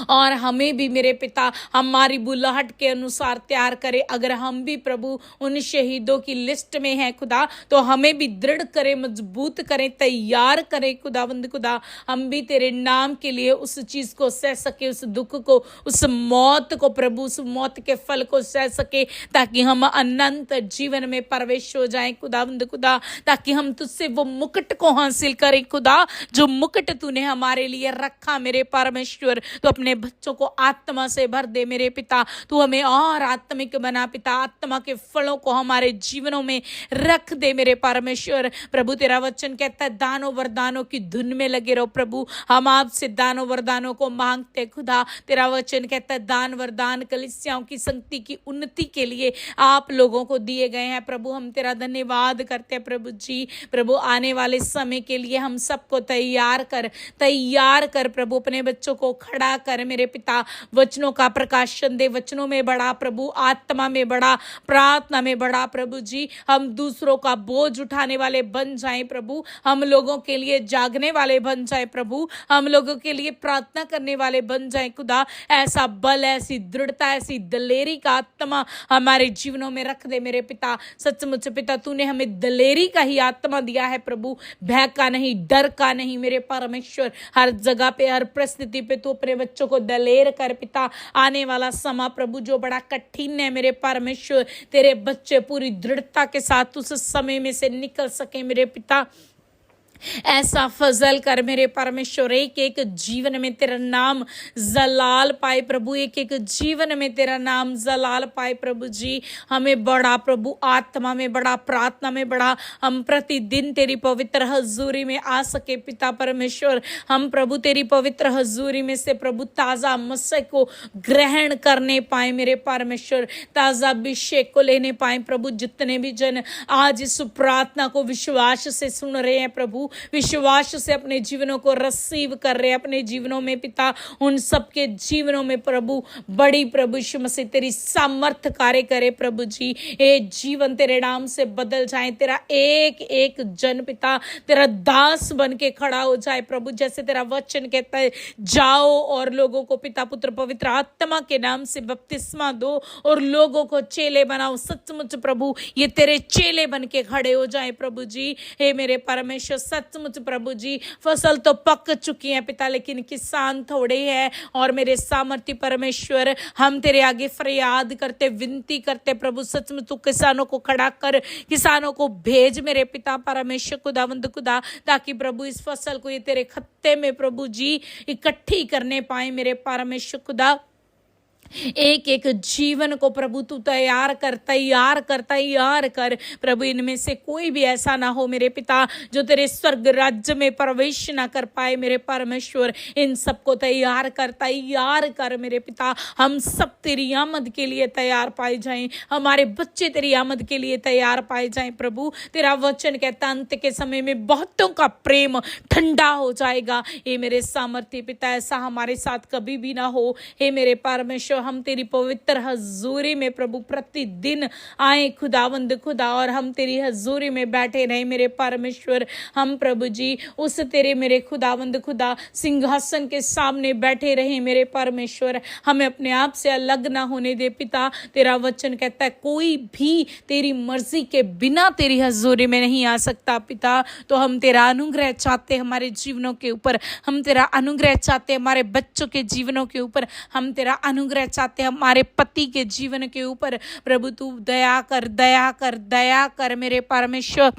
और हमें भी मेरे पिता हमारी बुलाहट के अनुसार तैयार करे। अगर हम भी प्रभु उन शहीदों की लिस्ट में हैं खुदा, तो हमें भी दृढ़ करे, मजबूत करें, तैयार करें खुदावंद खुदा। हम भी तेरे नाम के लिए उस चीज को सह सके, उस दुख को, उस मौत को प्रभु, उस मौत के फल को सह सके, ताकि हम अनंत जीवन में प्रवेश हो जाएं खुदावंद खुदा। ताकि हम तुझसे वो मुकुट को हासिल करें खुदा, जो मुकुट तूने हमारे लिए रखा मेरे परमेश्वर। तो अपने बच्चों को आत्मा से भर दे मेरे पिता। तू हमें और आत्मिक बना पिता। आत्मा के फलों को हमारे जीवनों में रख दे मेरे परमेश्वर। प्रभु तेरा वचन कहता है दानों वरदानों की धुन में लगे रहो प्रभु। हम आपसे दानों वरदानों को मांगते खुदा। तेरा वचन कहता है दान वरदान कलीसियाओं की संगति की उन्नति के लिए आप लोगों को दिए गए हैं प्रभु। हम तेरा धन्यवाद करते हैं प्रभु जी। प्रभु आने वाले समय के लिए हम सबको तैयार कर प्रभु। अपने बच्चों को खड़ा कर मेरे पिता। वचनों का प्रकाशन दे, वचनों में बड़ा प्रभु, आत्मा में बड़ा, प्रार्थना में बड़ा प्रभु जी। हम दूसरों का बोझ उठाने वाले बन जाएं प्रभु। हम लोगों के लिए जागने वाले बन जाएं प्रभु। हम लोगों के लिए प्रार्थना करने वाले बन जाएं खुदा। ऐसा बल, ऐसी दृढ़ता, ऐसी दलेरी का आत्मा हमारे जीवनों में रख दे मेरे पिता। सचमुच पिता तूने हमें दलेरी का ही आत्मा दिया है प्रभु, भय का नहीं, डर का नहीं मेरे परमेश्वर। हर जगह पे, हर परिस्थिति पे तू अपने बच्चों को दलेर कर पिता। आने वाला समय प्रभु जो बड़ा कठिन है मेरे परमेश्वर, तेरे बच्चे पूरी दृढ़ता के साथ उस समय में से निकल सके मेरे पिता। ऐसा फजल कर मेरे परमेश्वर, एक एक जीवन में तेरा नाम जलाल पाए प्रभु, एक एक जीवन में तेरा नाम जलाल पाए प्रभु जी। हमें बड़ा प्रभु, आत्मा में बड़ा, प्रार्थना में बड़ा, हम प्रतिदिन तेरी पवित्र हजूरी में आ सके पिता परमेश्वर। हम प्रभु तेरी पवित्र हजूरी में से प्रभु ताज़ा मसीह को ग्रहण करने पाए मेरे परमेश्वर, ताज़ा अभिषेक को लेने पाए प्रभु। जितने भी जन आज इस प्रार्थना को विश्वास से सुन रहे हैं प्रभु, विश्वास से अपने जीवनों को रिसीव कर रहे हैं अपने जीवनों में पिता, उन सबके जीवनों में प्रभु बड़ी प्रभु यीशु मसीह तेरी सामर्थ कार्य करे प्रभु जी। ये जीवन तेरे नाम से बदल जाए, तेरा एक एक जन पिता तेरा दास बन के खड़ा हो जाए प्रभु। जैसे तेरा वचन कहता है, जाओ और लोगों को पिता पुत्र पवित्र आत्मा के नाम से बपतिस्मा दो और लोगों को चेले बनाओ। सचमुच प्रभु ये तेरे चेले बन के खड़े हो जाए प्रभु जी। हे मेरे परमेश्वर, सचमुच प्रभु जी फसल तो पक चुकी है पिता, लेकिन किसान थोड़े हैं। और मेरे सामर्थ्य परमेश्वर, हम तेरे आगे फरियाद करते, विनती करते प्रभु, सचमुच तू किसानों को खड़ा कर, किसानों को भेज मेरे पिता परमेश्वर खुदावंद खुदा, ताकि प्रभु इस फसल को ये तेरे खत्ते में प्रभु जी इकट्ठी करने पाए मेरे परमेश्वर खुदा। एक एक जीवन को प्रभु तू तैयार कर प्रभु। इनमें से कोई भी ऐसा ना हो मेरे पिता जो तेरे स्वर्ग राज्य में प्रवेश ना कर पाए मेरे परमेश्वर। इन सबको तैयार कर मेरे पिता। हम सब तेरी आमद के लिए तैयार पाए जाएं, हमारे बच्चे तेरी आमद के लिए तैयार पाए जाएं प्रभु। तेरा वचन कहता अंत के समय में बहुतों का प्रेम ठंडा हो जाएगा। हे मेरे सामर्थ्य पिता, ऐसा हमारे साथ कभी भी ना हो। हे मेरे परमेश्वर, हम तेरी पवित्र हजूरी में प्रभु प्रतिदिन आए खुदावंद खुदा, और हम तेरी हजूरी में बैठे रहे मेरे परमेश्वर। हम प्रभु जी उस तेरे मेरे खुदावंद खुदा सिंहासन के सामने बैठे रहे मेरे परमेश्वर। हमें अपने आप से अलग ना होने दे पिता। तेरा वचन कहता है कोई भी तेरी मर्जी के बिना तेरी हजूरी में नहीं आ सकता पिता। तो हम तेरा अनुग्रह चाहते हमारे जीवनों के ऊपर, हम तेरा अनुग्रह चाहते हमारे बच्चों के जीवनों के ऊपर, हम तेरा अनुग्रह चाहते हमारे पति के जीवन के ऊपर प्रभु। तू दया कर मेरे परमेश्वर।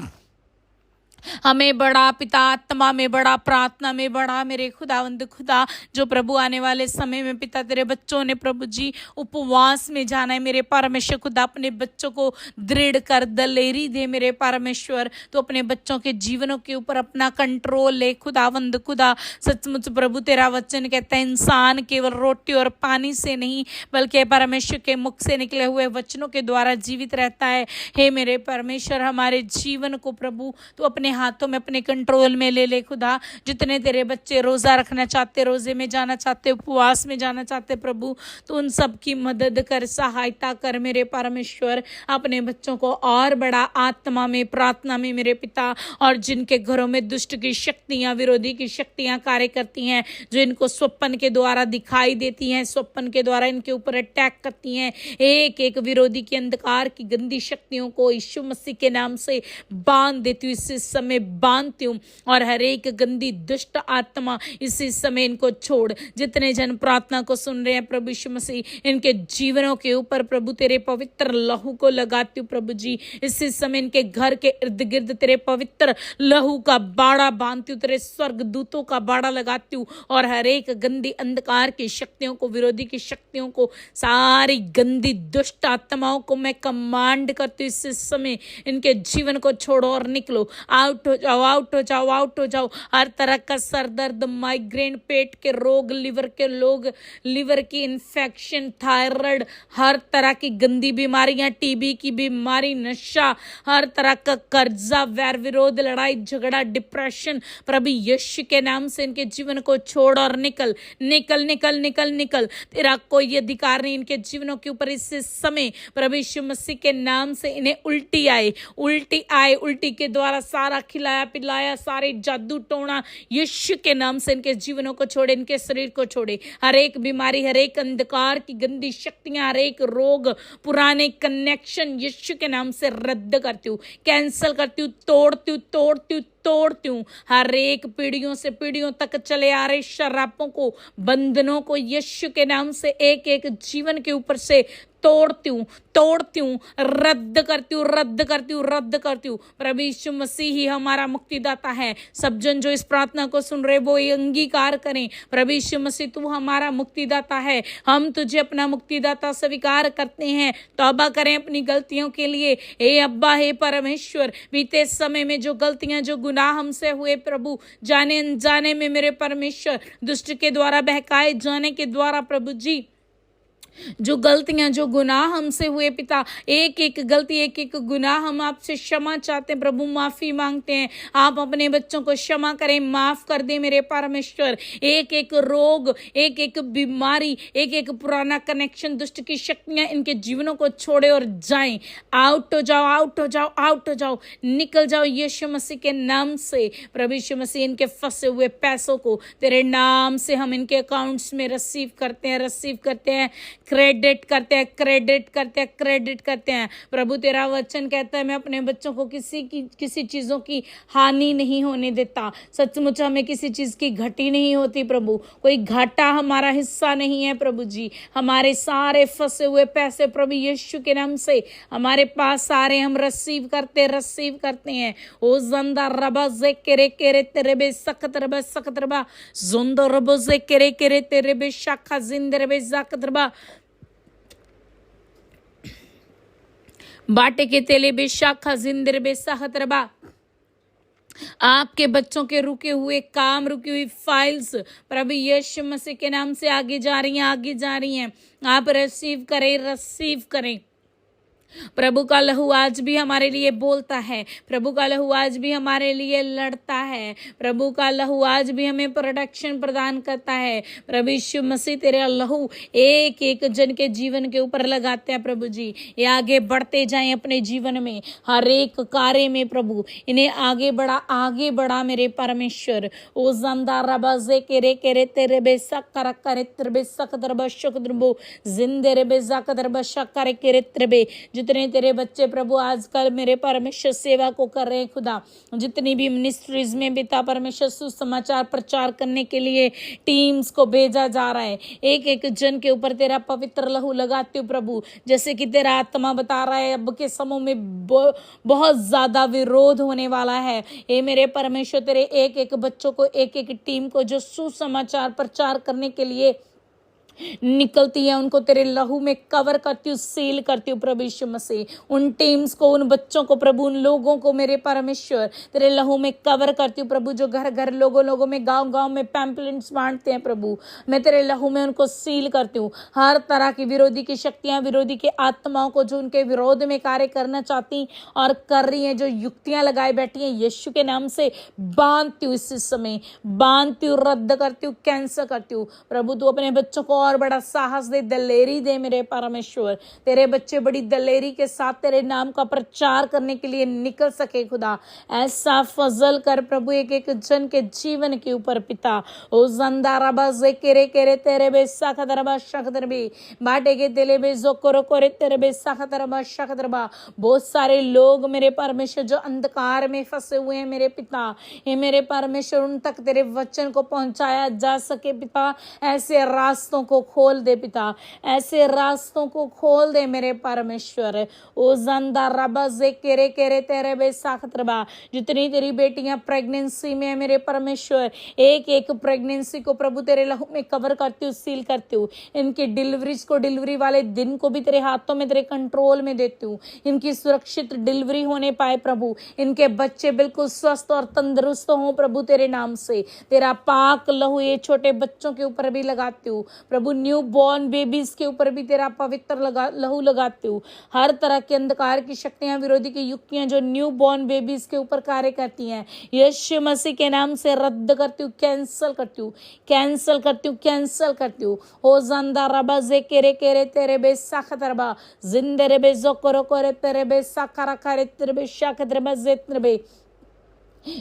हमें बड़ा पिता, आत्मा में बड़ा, प्रार्थना में बड़ा मेरे खुदावंद खुदा। जो प्रभु आने वाले समय में पिता तेरे बच्चों ने प्रभु जी उपवास में जाना है मेरे परमेश्वर खुदा। अपने बच्चों को दृढ़ कर, दलेरी दे मेरे परमेश्वर। तो अपने बच्चों के जीवनों के ऊपर अपना कंट्रोल ले खुदावंद खुदा। सचमुच प्रभु तेरा वचन कहता है इंसान केवल रोटी और पानी से नहीं बल्कि परमेश्वर के मुख से निकले हुए वचनों के द्वारा जीवित रहता है। हे मेरे परमेश्वर, हमारे जीवन को प्रभु तो अपने हाथों में, अपने कंट्रोल में ले खुदा। जितने तेरे बच्चे रोजा रखना चाहते, रोजे में जाना चाहते, उपवास में जाना चाहते प्रभु, तो उन सब की मदद कर, सहायता कर मेरे परमेश्वर। अपने बच्चों को और बड़ा आत्मा में, प्रार्थना में मेरे पिता। और जिनके घरों में दुष्ट की शक्तियां, विरोधी की शक्तियां कार्य करती हैं, जो इनको स्वप्न के द्वारा दिखाई देती हैं, स्वप्न के द्वारा इनके ऊपर अटैक करती हैं, एक एक विरोधी की अंधकार की गंदी शक्तियों को यीशु मसीह के नाम से बांध देती हूँ, इसी समय बांधती हूँ। और हर एक गंदी दुष्ट आत्मा इसी समय इनको छोड़। जितने जन प्रार्थना को सुन रहे हैं प्रभु यीशु मसीह, इनके जीवनों के ऊपर प्रभु तेरे पवित्र लहू को लगाती हूँ प्रभु जी। इसी समय इनके घर के इर्द गिर्द तेरे पवित्र लहू का बाड़ा बांधती हूँ, तेरे स्वर्ग दूतों का बाड़ा लगाती हूँ। और हर एक गंदी अंधकार की शक्तियों को, विरोधी की शक्तियों को, सारी गंदी दुष्ट आत्माओं को मैं कमांड करती हूँ इस समय इनके जीवन को छोड़ो और निकलो। आउट हो जाओ, आउट हो जाओ, आउट हो जाओ। हर तरह का सर दर्द, माइग्रेन, पेट के रोग, लिवर के लोग, लिवर की इन्फेक्शन, थायराइड, हर तरह की गंदी बीमारियां, टीबी की बीमारी, नशा, हर तरह का कर्जा, वैर विरोध, लड़ाई झगड़ा, डिप्रेशन, प्रभु यीशु के नाम से इनके जीवन को छोड़ और निकल निकल निकल निकल निकल। तेरा कोई अधिकार नहीं इनके जीवनों के ऊपर इस समय प्रभु यीशु मसीह के नाम से। इन्हें उल्टी आए, उल्टी के द्वारा सारा खिलाया पिलाया, सारे जादू टोना यीशु के नाम से इनके जीवनों को छोड़े, इनके शरीर को छोड़े। हर एक बीमारी, हर एक अंधकार की गंदी शक्तियां, हर एक रोग, पुराने कनेक्शन यीशु के नाम से रद्द करती हूँ, कैंसिल करती हूँ, तोड़ती हूँ तोड़ती हूँ। हर एक पीढ़ियों से पीढ़ियों तक चले आ रहे शरापों को, बंधनों को यीशु के नाम से एक एक जीवन के ऊपर से तोड़ती हूँ, रद्द करती हूँ। प्रभु यीशु मसीह ही हमारा मुक्तिदाता है। सब जन जो इस प्रार्थना को सुन रहे वो ये अंगीकार करें, प्रभु यीशु मसीह तू हमारा मुक्तिदाता है। हम तुझे अपना मुक्तिदाता स्वीकार करते हैं। तौबा करें अपनी गलतियों के लिए। हे अब्बा, हे परमेश्वर, बीते समय में जो गलतियां, जो गुनाह हमसे हुए प्रभु, जाने अनजाने में मेरे परमेश्वर, दुष्ट के द्वारा बहकाए जाने के द्वारा प्रभु जी, जो गलतियां, जो गुनाह हमसे हुए पिता, एक एक गलती, एक एक गुनाह हम आपसे क्षमा चाहते हैं प्रभु, माफी मांगते हैं। आप अपने बच्चों को क्षमा करें, माफ कर दे मेरे परमेश्वर। एक एक रोग, एक एक बीमारी, एक एक पुराना कनेक्शन, दुष्ट की शक्तियां इनके जीवनों को छोड़े और जाएं। आउट हो जाओ, आउट हो जाओ, आउट हो जाओ, निकल जाओ यीशु मसीह के नाम से। प्रभु यीशु मसीह, इनके फंसे हुए पैसों को तेरे नाम से हम इनके अकाउंट्स में रिसीव करते हैं, क्रेडिट करते हैं। प्रभु तेरा वचन कहता है, मैं अपने बच्चों को किसी चीजों की हानि नहीं होने देता। सचमुच हमें किसी चीज की घटी नहीं होती प्रभु, कोई घाटा हमारा हिस्सा नहीं है प्रभु जी। हमारे सारे फंसे हुए पैसे प्रभु यीशु के नाम से हमारे पास सारे हम रिसीव करते हैं। ओ जंदा रबा जे केरे तेरे बे सखत रबा जोंदो रबो जे केरे तेरे बे शाखा जिंदरे बे जाकत रबा बाटे के तेले बेशाखा जिंदर बेसाहत रबा। आपके बच्चों के रुके हुए काम, रुकी हुई फाइल्स प्रभु यीशु मसीह के नाम से आगे जा रही हैं। आप रिसीव करें। प्रभु का लहू आज भी हमारे लिए बोलता है, प्रभु का लहू आज भी हमारे लिए लड़ता है, प्रभु का लहू आज भी हमें प्रोटेक्शन प्रदान करता है। प्रभु यीशु मसीह तेरे लहू एक एक जन के जीवन के ऊपर लगाते हैं प्रभु जी। ये आगे बढ़ते जाएं अपने जीवन में, हर एक कार्य में प्रभु इन्हें आगे बढ़ा मेरे परमेश्वर। ओ ज़ंदा रबाज़े केरे तेरे बेसक करे तेरे बेसक दरबा शक दरबो जिंदे रे बेज़क दरबा शक करे तेरे। जितने तेरे बच्चे प्रभु आजकल मेरे परमेश्वर सेवा को कर रहे हैं खुदा, जितनी भी मिनिस्ट्रीज में पिता परमेश्वर सुसमाचार प्रचार करने के लिए टीम्स को भेजा जा रहा है, एक एक जन के ऊपर तेरा पवित्र लहू लगाते हो प्रभु। जैसे कि तेरा आत्मा बता रहा है अब के समय में बहुत ज्यादा विरोध होने वाला है। ये मेरे परमेश्वर तेरे एक एक बच्चों को, एक एक टीम को जो सुसमाचार प्रचार करने के लिए निकलती है, उनको तेरे लहू में कवर करती हूँ, सील करती हूँ प्रभु यीशु मसीह। उन टीम्स को, उन बच्चों को प्रभु, उन लोगों को मेरे परमेश्वर तेरे लहू में कवर करती हूँ प्रभु। जो घर घर, लोगों में, गांव में पैम्पलेट्स बांटते हैं प्रभु, मैं तेरे लहू में उनको सील करती हूँ। हर तरह की विरोधी की शक्तियां, विरोधी के आत्माओं को जो उनके विरोध में कार्य करना चाहती और कर रही हैं, जो युक्तियां लगाए बैठी हैं, यीशु के नाम से बांधती हूँ, इस समय बांधती हूँ, रद्द करती हूँ, कैंसिल करती हूँ प्रभु। तू अपने बच्चों को और बड़ा साहस दे, दलेरी दे मेरे परमेश्वर। तेरे बच्चे बड़ी दलेरी के साथ तेरे नाम का प्रचार करने के लिए निकल सके खुदा। ऐसा फजल कर प्रभु एक एक जन के जीवन के ऊपर पिता। ओ जंदारा बजे केरे तेरे बेसा खदरबा शखदरबी बाटे के तेले बे जो कोरे तेरे बेसा खदरबा शखदरबा। बहुत सारे लोग मेरे परमेश्वर जो अंधकार में फंसे हुए हैं मेरे पिता, हे मेरे परमेश्वर उन तक तेरे वचन को पहुंचाया जा सके पिता। ऐसे रास्तों को खोल दे पिता, ऐसे रास्तों को खोल दे मेरे परमेश्वर। ओ जंदा रबा जे केरे तेरे बेसाखतरबा। जितनी तेरी बेटियां प्रेगनेंसी में है मेरे परमेश्वर, एक एक प्रेगनेंसी को प्रभु तेरे लहू में कवर करती हूँ, सील करती हूँ। इनकी डिलीवरीज को, डिलीवरी वाले दिन को भी तेरे हाथों में, तेरे कंट्रोल में देती हूँ। इनकी सुरक्षित डिलीवरी होने पाए प्रभु, इनके बच्चे बिल्कुल स्वस्थ और तंदुरुस्त हों प्रभु तेरे नाम से। तेरा पाक लहू ये छोटे बच्चों के ऊपर भी लगाती हूँ प्रभु, न्यू बॉर्न बेबीज के ऊपर भी तेरा पवित्र लहू लगाती हूँ। हर तरह के अंधकार की शक्तियां, विरोधी की युक्तियां जो न्यू बॉर्न बेबीज के ऊपर कार्य करती हैं, यीशु मसीह के नाम से रद्द करती हूँ, कैंसिल करती हूँ। ओ ज़ंदा रबा जे केरे तेरे बेसाखतरबा जिंदरे बे जो कोरे तेरे बेसाखरा करे तेरे बेशाखतरबा जेतरबे।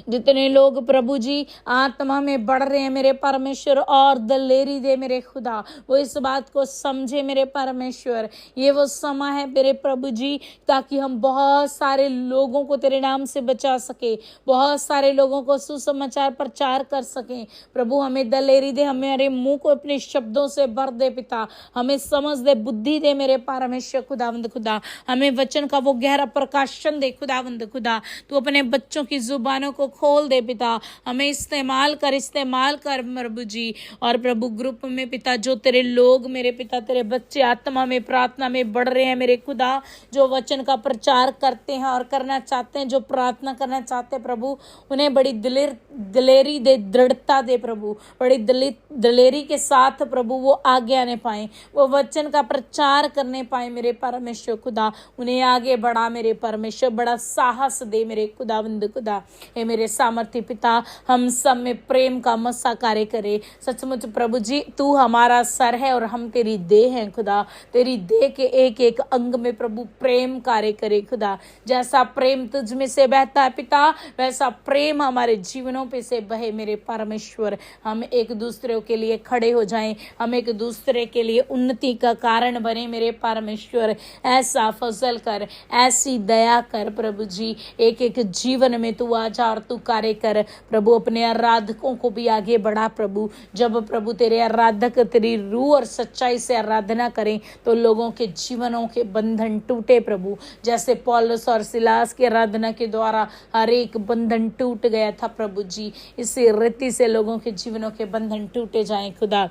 जितने लोग प्रभु जी आत्मा में बढ़ रहे हैं मेरे परमेश्वर, और दलेरी दे मेरे खुदा, वो इस बात को समझे मेरे परमेश्वर। ये वो समय है मेरे प्रभु जी, ताकि हम बहुत सारे लोगों को तेरे नाम से बचा सके, बहुत सारे लोगों को सुसमाचार प्रचार कर सकें। प्रभु हमें दलेरी दे, हमारे मुंह को अपने शब्दों से भर दे पिता, हमें समझ दे, बुद्धि दे मेरे परमेश्वर खुदावंद खुदा, हमें वचन का वो गहरा प्रकाशन दे खुदावंद खुदा। तू अपने बच्चों की जुबानों को खोल दे पिता, हमें इस्तेमाल कर प्रभु जी। और प्रभु ग्रुप में पिता जो तेरे लोग मेरे पिता, तेरे बच्चे आत्मा में प्रार्थना में बढ़ रहे हैं मेरे खुदा, जो वचन का प्रचार करते हैं और करना चाहते हैं, जो प्रार्थना करना चाहते हैं प्रभु, उन्हें बड़ी दिलेरी दे, दृढ़ता दे प्रभु, बड़ी दिलेरी के साथ प्रभु वो आगे आने पाए, वो वचन का प्रचार करने पाए मेरे परमेश्वर खुदा। उन्हें आगे बढ़ा मेरे परमेश्वर, बड़ा साहस दे मेरे खुदावंद खुदा। हे मेरे सामर्थ्य पिता, हम सब में प्रेम का मसा कार्य करे। सचमुच प्रभु जी तू हमारा सर है और हम तेरी देह हैं खुदा, तेरी देह के एक एक अंग में प्रभु प्रेम कार्य करे खुदा। जैसा प्रेम तुझ में से बहता है पिता, वैसा प्रेम हमारे जीवनों पे से बहे मेरे परमेश्वर। हम एक दूसरे के लिए खड़े हो जाएं, हम एक दूसरे के लिए उन्नति का कारण बने मेरे परमेश्वर। ऐसा फजल कर, ऐसी दया कर प्रभु जी, एक एक जीवन में तू आजा और तू कार्य कर प्रभु। अपने आराधकों को भी आगे बढ़ा प्रभु। जब प्रभु तेरे आराधक तेरी रूह और सच्चाई से आराधना करें तो लोगों के जीवनों के बंधन टूटे प्रभु। जैसे पौलुस और सिलास की आराधना के द्वारा हर एक बंधन टूट गया था प्रभु जी, इसी रीति से लोगों के जीवनों के बंधन टूटे जाएं खुदा।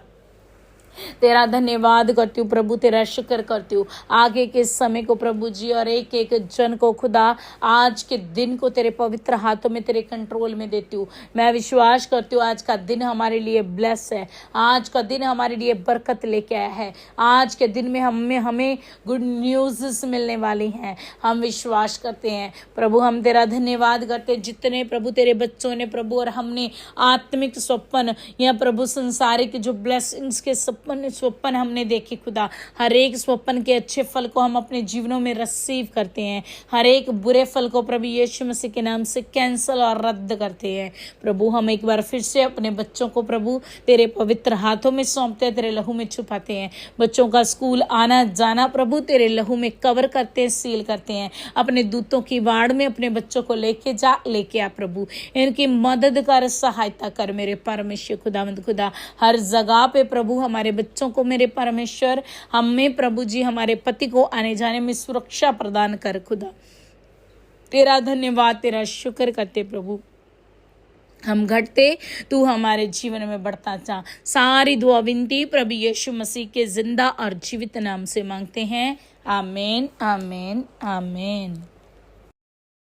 तेरा धन्यवाद करती हूँ प्रभु, तेरा शुक्र करती हूँ आगे के समय को प्रभु जी, और एक एक जन को खुदा आज के दिन को तेरे पवित्र हाथों में, तेरे कंट्रोल में देती हूँ। मैं विश्वास करती हूँ आज का दिन हमारे लिए ब्लेस है, आज का दिन हमारे लिए बरकत लेके आया है, आज के दिन में हमें गुड न्यूज़ मिलने वाली हैं। हम विश्वास करते हैं प्रभु, हम तेरा धन्यवाद करते हैं। जितने प्रभु तेरे बच्चों ने प्रभु और हमने आत्मिक स्वप्न या प्रभु संसारिक जो ब्लेसिंग्स के स्वप्न हमने देखे खुदा, हर एक स्वप्न के अच्छे फल को हम अपने जीवनों में रिसीव करते हैं। हर एक बुरे फल को प्रभु यीशु मसीह के नाम से कैंसल और रद्द करते हैं प्रभु। हम एक बार फिर से अपने बच्चों को प्रभु तेरे पवित्र हाथों में सौंपते हैं, तेरे लहू में छुपाते हैं। बच्चों का स्कूल आना जाना प्रभु तेरे लहू में कवर करते हैं, सील करते हैं। अपने दूतों की वाड़ में अपने बच्चों को लेके जा, लेके आ प्रभु, इनकी मदद कर, सहायता कर मेरे परमेश्वर खुदावंद खुदा। हर जगह पे प्रभु हमारे बच्चों को मेरे परमेश्वर, हमें प्रभु जी, हमारे पति को आने जाने में सुरक्षा प्रदान कर खुदा। तेरा धन्यवाद, तेरा शुक्र करते प्रभु। हम घटते, तू हमारे जीवन में बढ़ता जा। सारी दुआ विनती प्रभु यीशु मसीह के जिंदा और जीवित नाम से मांगते हैं, आमीन आमीन आमीन।